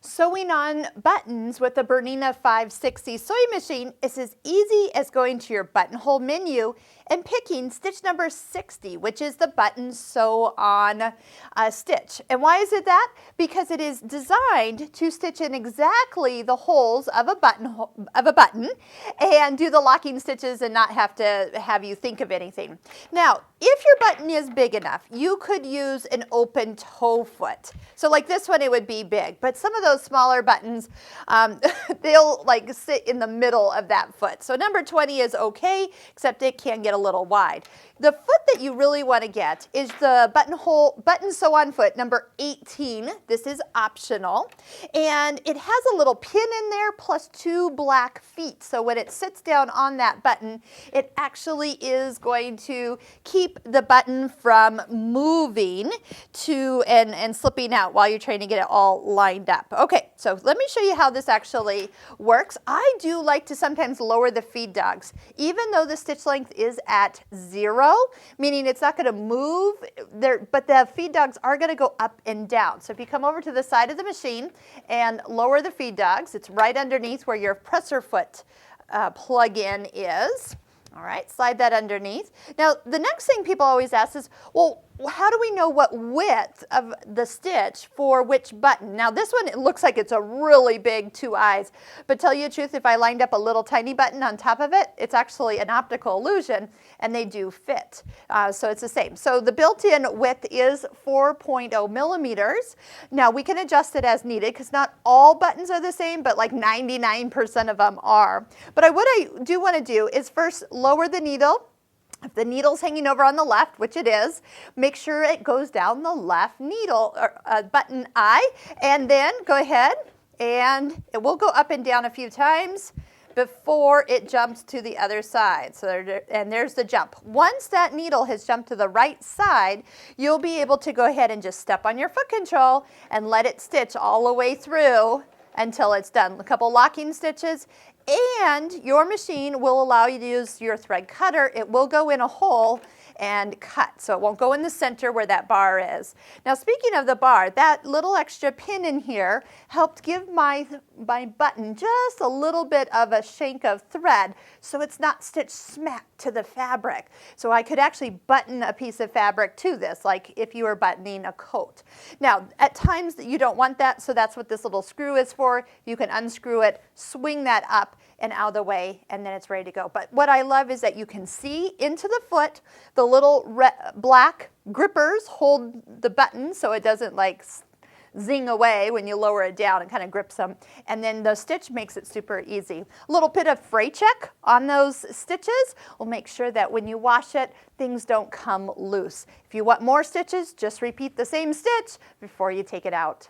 Sewing on buttons with the Bernina 560 sewing machine is as easy as going to your buttonhole menu and picking stitch number 60, which is the button sew on stitch. And why is it that? Because it is designed to stitch in exactly the holes of a button and do the locking stitches and not have to have you think of anything. Now, if your button is big enough, you could use an open toe foot. So like this one, it would be big, but some of those smaller buttons, they'll like sit in the middle of that foot. So number 20 is okay, except it can get a little wide. The foot that you really want to get is the button sew on foot number 18. This is optional, and it has a little pin in there plus 2 black feet. So when it sits down on that button, it actually is going to keep the button from moving and slipping out while you're trying to get it all lined up. Okay, so let me show you how this actually works. I do like to sometimes lower the feed dogs, even though the stitch length is at 0, meaning it's not going to move there, but the feed dogs are going to go up and down. So if you come over to the side of the machine and lower the feed dogs, it's right underneath where your presser foot plug-in is. All right, slide that underneath. Now, the next thing people always ask is, well, how do we know what width of the stitch for which button? Now, this one, it looks like it's a really big 2 eyes, but tell you the truth, if I lined up a little tiny button on top of it, it's actually an optical illusion, and they do fit. So it's the same. So the built-in width is 4.0 millimeters. Now, we can adjust it as needed because not all buttons are the same, but like 99% of them are. But what I do want to do is first lower the needle. If the needle's hanging over on the left, which it is, make sure it goes down the left needle or button eye, and then go ahead and it will go up and down a few times before it jumps to the other side. So and there's the jump. Once that needle has jumped to the right side, you'll be able to go ahead and just step on your foot control and let it stitch all the way through until it's done. A couple locking stitches, and your machine will allow you to use your thread cutter. It will go in a hole and cut, so it won't go in the center where that bar is. Now, speaking of the bar, that little extra pin in here helped give my button just a little bit of a shank of thread, so it's not stitched smack to the fabric. So I could actually button a piece of fabric to this, like if you were buttoning a coat. Now, at times you don't want that, so that's what this little screw is for. You can unscrew it, swing that up and out of the way, and then it's ready to go. But what I love is that you can see into the foot. The little black grippers hold the button so it doesn't like zing away when you lower it down and kind of grips them. And then the stitch makes it super easy. A little bit of fray check on those stitches will make sure that when you wash it, things don't come loose. If you want more stitches, just repeat the same stitch before you take it out.